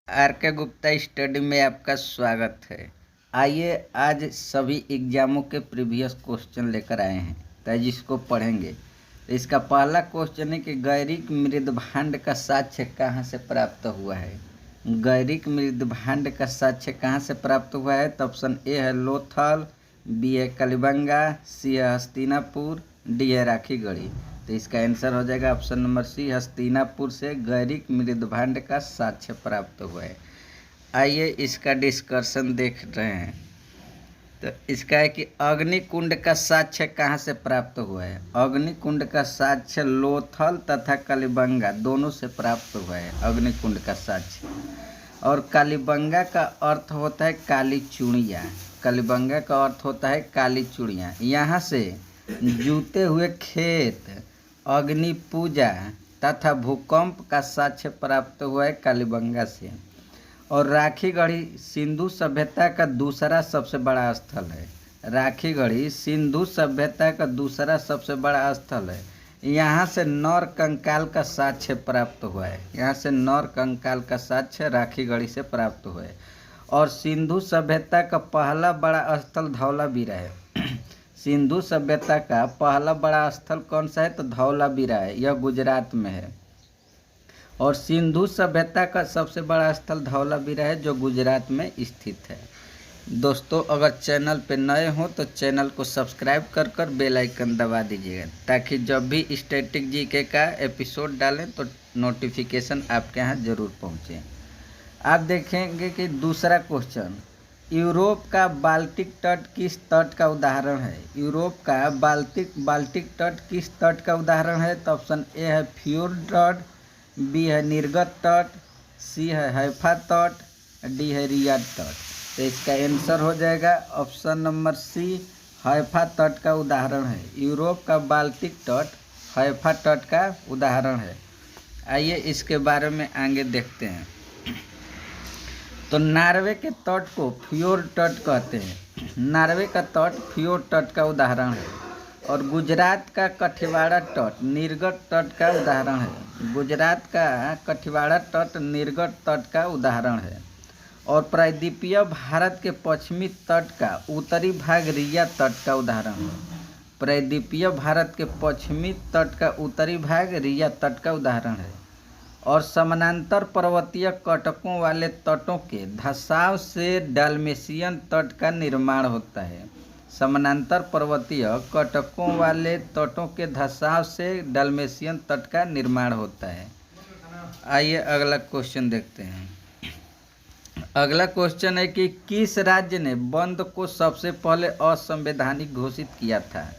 Are के Gupta study में आपका स्वागत है। आइए आज सभी एग्जामों के प्रीवियस क्वेश्चन लेकर आए हैं तो जिसको पढ़ेंगे। तो इसका पहला क्वेश्चन है कि गैरिक मृदभांड का साक्ष्य कहाँ से प्राप्त हुआ है। गैरिक मृदभांड का साक्ष्य कहाँ से प्राप्त हुआ है। तो ऑप्शन ए है लोथल, बी है कलिबंगा, सी है हस्तिनापुर, डी है राखीगढ़ी। तो इसका आंसर हो जाएगा ऑप्शन नंबर सी, हस्तिनापुर से गैरिक मृदभांड का साक्ष्य प्राप्त हुआ है। आइए इसका डिस्कशन देख रहे हैं। तो इसका है कि अग्निकुंड का साक्ष्य कहाँ से प्राप्त हुआ है। अग्निकुंड का साक्ष्य लोथल तथा कलिबंगा दोनों से प्राप्त हुआ है अग्निकुंड का साक्ष्य। और कालीबंगा का अर्थ होता है काली चूड़ियाँ। कालीबंगा का अर्थ होता है काली चूड़ियाँ। यहाँ से जूते हुए खेत, अग्नि पूजा तथा भूकंप का साक्ष्य प्राप्त हुआ है कालीबंगा से। और राखीगढ़ी सिंधु सभ्यता का दूसरा सबसे बड़ा स्थल है। राखीगढ़ी सिंधु सभ्यता का दूसरा सबसे बड़ा स्थल है। यहाँ से नौर कंकाल का साक्ष्य प्राप्त हुआ है। यहाँ से नौर कंकाल का साक्ष्य राखीगढ़ी से प्राप्त हुआ है। और सिंधु सभ्यता का पहला बड़ा स्थल धौलावीरा है। सिंधु सभ्यता का पहला बड़ा स्थल कौन सा है। तो धौलावीरा है, यह गुजरात में है। और सिंधु सभ्यता का सबसे बड़ा स्थल धौलावीरा है जो गुजरात में स्थित है। दोस्तों अगर चैनल पे नए हो तो चैनल को सब्सक्राइब कर बेल आइकन दबा दीजिएगा ताकि जब भी स्टैटिक जीके का एपिसोड डालें तो नोटिफिकेशन आपके यहाँ ज़रूर पहुँचे। आप देखेंगे कि दूसरा क्वेश्चन, यूरोप का बाल्टिक तट किस तट का उदाहरण है। यूरोप का बाल्टिक तट किस तट का उदाहरण है। तो ऑप्शन ए है फ्योर्ड तट, बी है निर्गत तट, सी है हैफा तट, डी है रियाद तट। तो इसका आंसर हो जाएगा ऑप्शन नंबर सी, हैफा तट का उदाहरण है। यूरोप का बाल्टिक तट हैफा तट का उदाहरण है। आइए इसके बारे में आगे देखते हैं। तो नॉर्वे के तट को फ्योर्ड तट कहते हैं। नॉर्वे का तट फ्योर्ड तट का उदाहरण है। और गुजरात का कठिवाड़ा तट निर्गत तट का उदाहरण है। गुजरात का कठिवाड़ा तट निर्गत तट का उदाहरण है। और प्रायद्वीपीय भारत के पश्चिमी तट का उत्तरी भाग रिया तट का उदाहरण है। प्रायद्वीपीय भारत के पश्चिमी तट का उत्तरी भाग रिया तट का उदाहरण है। और समानांतर पर्वतीय कटकों वाले तटों के धसाव से डाल्मेशियन तट का निर्माण होता है। समानांतर पर्वतीय कटकों वाले तटों के धसाव से डाल्मेशियन तट का निर्माण होता है। आइए अगला क्वेश्चन देखते हैं। अगला क्वेश्चन है कि किस राज्य ने बंद को सबसे पहले असंवैधानिक घोषित किया था।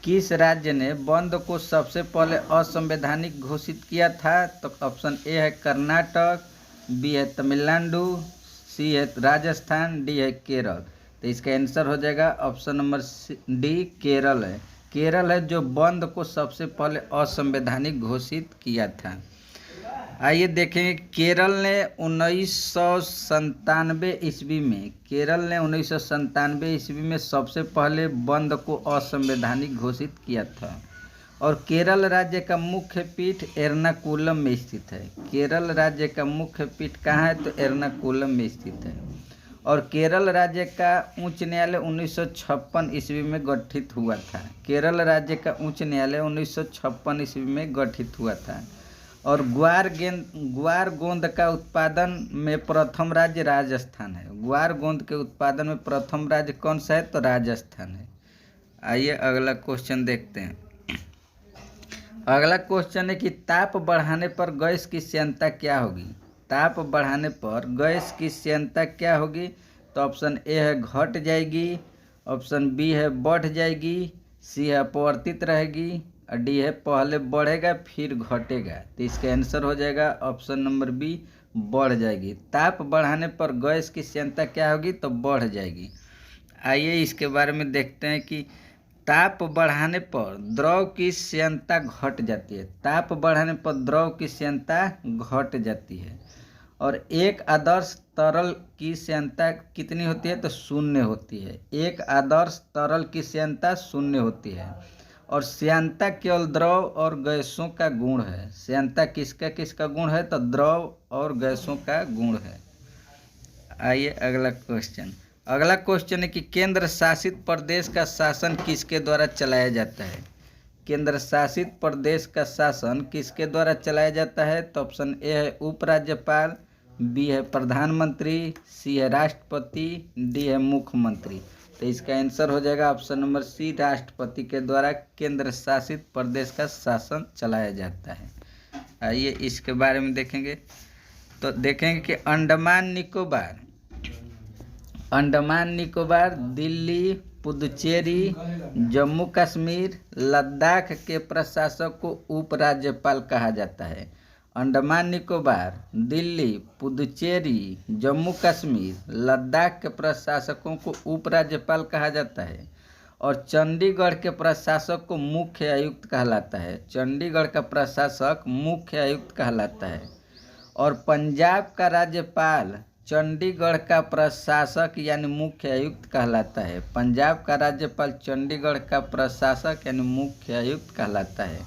किस राज्य ने बंद को सबसे पहले असंवैधानिक घोषित किया था। तो ऑप्शन ए है कर्नाटक, बी है तमिलनाडु, सी है राजस्थान, डी है केरल। तो इसका आंसर हो जाएगा ऑप्शन नंबर डी, केरल है। केरल है जो बंद को सबसे पहले असंवैधानिक घोषित किया था। आइए देखेंगे केरल ने 1997 ईस्वी में सबसे पहले बंद को असंवैधानिक घोषित किया था। और केरल राज्य का मुख्य पीठ एर्नाकुलम में स्थित है। केरल राज्य का मुख्य पीठ कहाँ है। तो एर्नाकुलम में स्थित है। और केरल राज्य का उच्च न्यायालय 1956 ईस्वी में गठित हुआ था। केरल राज्य का उच्च न्यायालय 1956 ईस्वी में गठित हुआ था। और ग्वार गोंद का उत्पादन में प्रथम राज्य राजस्थान है। ग्वार गोंद के उत्पादन में प्रथम राज्य कौन सा है। तो राजस्थान है। आइए अगला क्वेश्चन देखते हैं। अगला क्वेश्चन है कि ताप बढ़ाने पर गैस की श्यानता क्या होगी। ताप बढ़ाने पर गैस की श्यानता क्या होगी। तो ऑप्शन ए है घट जाएगी, ऑप्शन बी है बढ़ जाएगी, सी है अपवर्तित रहेगी, और डी है पहले बढ़ेगा फिर घटेगा। तो इसका आंसर हो जाएगा ऑप्शन नंबर बी, बढ़ जाएगी। ताप बढ़ाने पर गैस की श्यानता क्या होगी। तो बढ़ जाएगी। आइए इसके बारे में देखते हैं कि ताप बढ़ाने पर द्रव की श्यानता घट जाती है। ताप बढ़ाने पर द्रव की श्यानता घट जाती है। और एक आदर्श तरल की श्यानता कितनी होती है। तो शून्य होती है। एक आदर्श तरल की श्यानता शून्य होती है। और श्यानता केवल द्रव और गैसों का गुण है। श्यानता किसका किसका गुण है? तो द्रव और गैसों का गुण है। आइए अगला क्वेश्चन। अगला क्वेश्चन है कि केंद्र शासित प्रदेश का शासन किसके द्वारा चलाया जाता है? केंद्र शासित प्रदेश का शासन किसके द्वारा चलाया जाता है? तो ऑप्शन ए है उपराज्यपाल, बी है प्रधानमंत्री, सी है राष्ट्रपति, डी है मुख्यमंत्री। तो इसका आंसर हो जाएगा ऑप्शन नंबर सी, राष्ट्रपति के द्वारा केंद्र शासित प्रदेश का शासन चलाया जाता है। आइए इसके बारे में देखेंगे। तो देखेंगे कि अंडमान निकोबार, दिल्ली, पुदुचेरी, जम्मू कश्मीर, लद्दाख के प्रशासक को उपराज्यपाल कहा जाता है। अंडमान निकोबार, दिल्ली, पुदुचेरी, जम्मू कश्मीर, लद्दाख के प्रशासकों को उपराज्यपाल कहा जाता है। और चंडीगढ़ के प्रशासक को मुख्य आयुक्त कहलाता है। चंडीगढ़ का प्रशासक मुख्य आयुक्त कहलाता है। और पंजाब का राज्यपाल चंडीगढ़ का प्रशासक यानी मुख्य आयुक्त कहलाता है। पंजाब का राज्यपाल चंडीगढ़ का प्रशासक यानी मुख्य आयुक्त कहलाता है।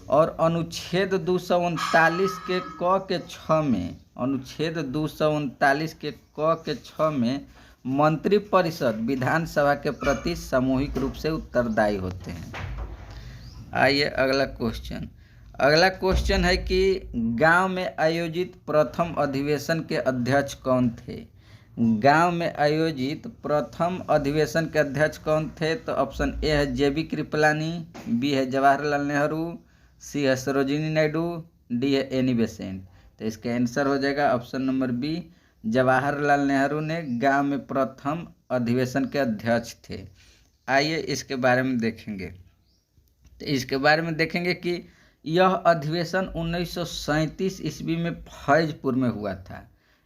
और अनुच्छेद 239 के क के 6 में, अनुच्छेद 239 के क के 6 में मंत्रिपरिषद विधानसभा के प्रति सामूहिक रूप से उत्तरदायी होते हैं। आइए अगला क्वेश्चन। अगला क्वेश्चन है कि गांव में आयोजित प्रथम अधिवेशन के अध्यक्ष कौन थे? गांव में आयोजित प्रथम अधिवेशन के अध्यक्ष कौन थे? तो ऑप्शन ए है जेबी कृपलानी, बी है जवाहरलाल नेहरू, सी है सरोजिनी नायडू, डी है एनी बेसेंट। तो इसका आंसर हो जाएगा option number B, Jawaharlal Nehru ने गांव में प्रथम अधिवेशन के अध्यक्ष थे। आइए इसके बारे में देखेंगे। तो इसके बारे में देखेंगे कि यह अधिवेशन 1937 ईस्वी में फैजपुर में हुआ था।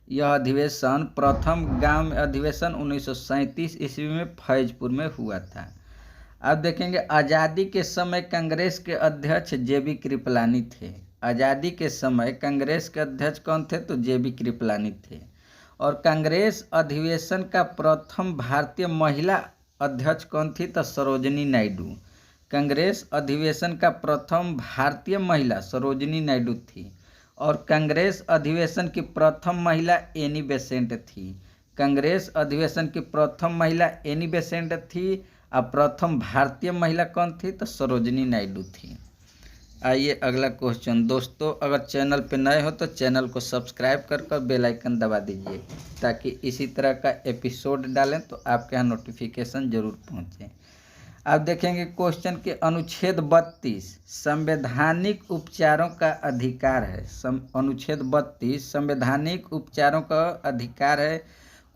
यह अधिवेशन प्रथम गांव में अधिवेशन 1937 ईस्वी में फैजपुर में हुआ था। अब देखेंगे आज़ादी के समय कांग्रेस के अध्यक्ष जेबी कृपलानी थे। आज़ादी के समय कांग्रेस के अध्यक्ष कौन थे? तो जेबी कृपलानी थे। और कांग्रेस अधिवेशन का प्रथम भारतीय महिला अध्यक्ष कौन थी? तो सरोजिनी नायडू। कांग्रेस अधिवेशन का प्रथम भारतीय महिला सरोजिनी नायडू थी। और कांग्रेस अधिवेशन की प्रथम महिला एनी बेसेंट थी। कांग्रेस अधिवेशन की प्रथम महिला एनी बेसेंट थी और प्रथम भारतीय महिला कौन थी? तो सरोजिनी नायडू थी। आइए अगला क्वेश्चन। दोस्तों अगर चैनल पे नए हो तो चैनल को सब्सक्राइब कर बेल आइकन दबा दीजिए ताकि इसी तरह का एपिसोड डालें तो आपके यहाँ नोटिफिकेशन जरूर पहुँचे। अब देखेंगे क्वेश्चन के अनुच्छेद 32 संवैधानिक उपचारों का अधिकार है। अनुच्छेद 32 संवैधानिक उपचारों का अधिकार है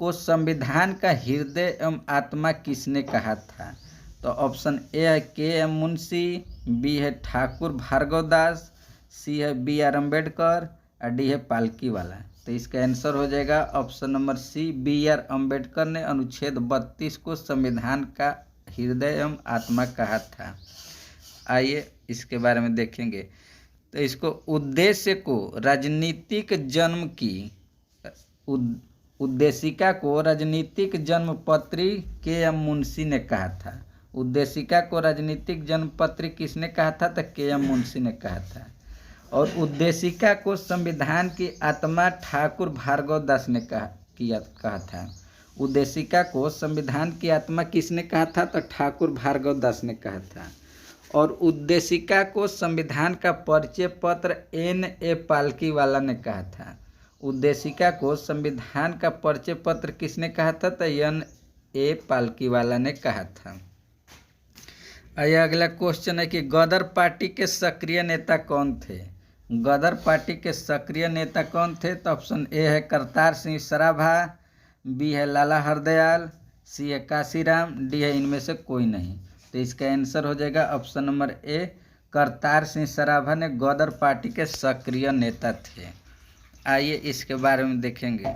को संविधान का हृदय एवं आत्मा किसने कहा था? तो ऑप्शन ए है के.एम. मुंशी, बी है ठाकुर भार्गव दास, सी है बी.आर. अम्बेडकर और डी है पालकीवाला। तो इसका आंसर हो जाएगा option number C, B R. Ambedkar ने अनुच्छेद 32 को संविधान का हृदय एवं आत्मा कहा था। आइए इसके बारे में देखेंगे। तो इसको उद्देश्य को राजनीतिक जन्म की उद्देशिका को राजनीतिक जन्मपत्री के.एम. मुंशी ने कहा था। उद्देशिका को राजनीतिक जन्मपत्री किसने कहा था? तो के.एम. मुंशी ने कहा था। और उद्देशिका को संविधान की आत्मा ठाकुर भार्गव दास ने कहा था। उद्देशिका को संविधान की आत्मा किसने कहा था? तो ठाकुर भार्गव दास ने कहा था। और उद्देशिका को संविधान का परिचय पत्र N.A. पालकीवाला ने कहा था। उद्देशिका को संविधान का परिचय पत्र किसने कहा था? तो N.A. पालकीवाला ने कहा था। आइए अगला क्वेश्चन है कि गदर पार्टी के सक्रिय नेता कौन थे? गदर पार्टी के सक्रिय नेता कौन थे? तो ऑप्शन ए है करतार सिंह सराभा, बी है लाला हरदयाल, सी है काशीराम, डी है इनमें से कोई नहीं। तो इसका आंसर हो जाएगा option number A, Kartar Singh Sarabha ने गदर पार्टी के सक्रिय नेता थे। आइए इसके बारे में देखेंगे।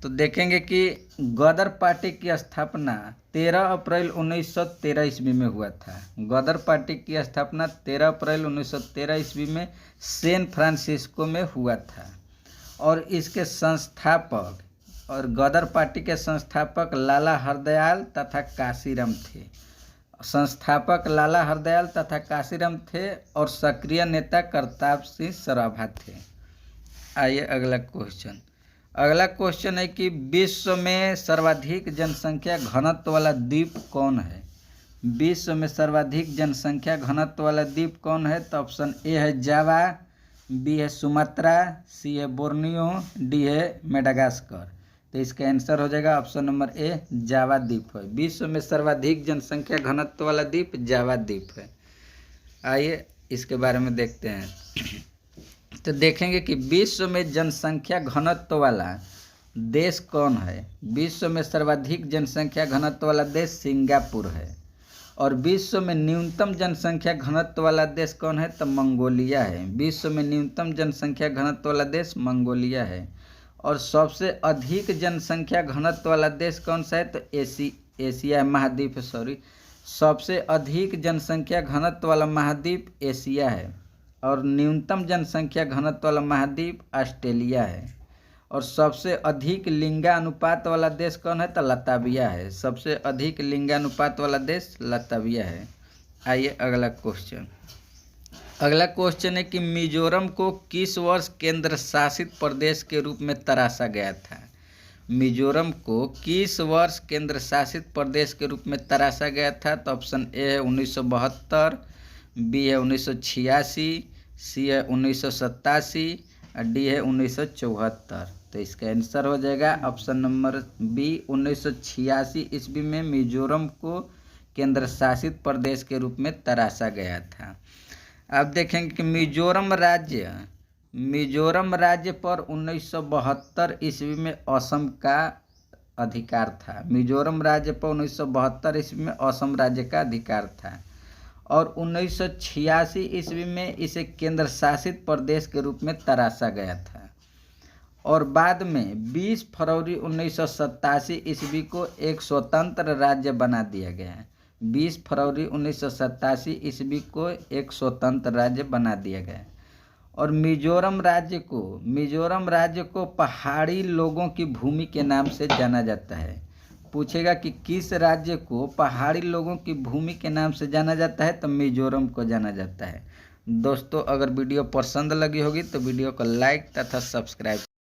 तो देखेंगे कि गदर पार्टी की स्थापना 13 अप्रैल 1913 ईस्वी में हुआ था। गदर पार्टी की स्थापना 13 अप्रैल 1913 ईस्वी में सैन फ्रांसिस्को में हुआ था। और इसके संस्थापक और गदर पार्टी के संस्थापक लाला हरदयाल तथा काशीराम थे। संस्थापक लाला हरदयाल तथा काशीराम थे और सक्रिय नेता करतार सिंह सराभा थे। आइए अगला क्वेश्चन। अगला क्वेश्चन है कि विश्व में सर्वाधिक जनसंख्या घनत्व वाला द्वीप कौन है? विश्व में सर्वाधिक जनसंख्या घनत्व वाला द्वीप कौन है? तो ऑप्शन ए है जावा, बी है सुमात्रा, सी है बोर्नियो, डी है मेडागास्कर। तो इसका आंसर हो जाएगा ऑप्शन नंबर ए जावा द्वीप है। विश्व में सर्वाधिक जनसंख्या घनत्व वाला द्वीप जावा द्वीप है। आइए इसके बारे में देखते हैं। तो देखेंगे कि विश्व में जनसंख्या घनत्व वाला देश कौन है। विश्व में सर्वाधिक जनसंख्या घनत्व वाला देश सिंगापुर है। और विश्व में न्यूनतम जनसंख्या घनत्व वाला देश कौन है? तो मंगोलिया है। विश्व में न्यूनतम जनसंख्या घनत्व वाला देश मंगोलिया है। और सबसे अधिक जनसंख्या घनत्व वाला देश कौन सा है? तो एशिया महाद्वीप है, सॉरी। सबसे अधिक जनसंख्या घनत्व वाला महाद्वीप एशिया है। और न्यूनतम जनसंख्या घनत्व वाला महाद्वीप ऑस्ट्रेलिया है। और सबसे अधिक लिंगानुपात वाला देश कौन है? तो लताविया है। सबसे अधिक लिंगानुपात वाला देश लताविया है। आइए अगला क्वेश्चन। अगला क्वेश्चन है कि मिजोरम को किस वर्ष केंद्र शासित प्रदेश के रूप में तराशा गया था? मिजोरम को किस वर्ष केंद्र शासित प्रदेश के रूप में तराशा गया था? तो ऑप्शन ए है 1972, बी है 1986, सी है 1987 और डी है 1974। तो इसका आंसर हो जाएगा ऑप्शन नंबर बी 1986 ईस्वी में मिजोरम को केंद्र शासित प्रदेश के रूप में तराशा गया था। अब देखेंगे कि मिजोरम राज्य पर 1972 ईस्वी में असम का अधिकार था। मिजोरम राज्य पर 1972 ईस्वी में असम राज्य का अधिकार था। और 1986 ईस्वी में इसे केंद्र शासित प्रदेश के रूप में तराशा गया था। और बाद में 20 फरवरी 1987 ईस्वी को एक स्वतंत्र राज्य बना दिया गया। 20 फरवरी 1987 ईस्वी को एक स्वतंत्र राज्य बना दिया गया। और मिजोरम राज्य को पहाड़ी लोगों की भूमि के नाम से जाना जाता है। पूछेगा कि किस राज्य को पहाड़ी लोगों की भूमि के नाम से जाना जाता है? तो मिजोरम को जाना जाता है। दोस्तों, अगर वीडियो पसंद लगी होगी तो वीडियो को लाइक तथा सब्सक्राइब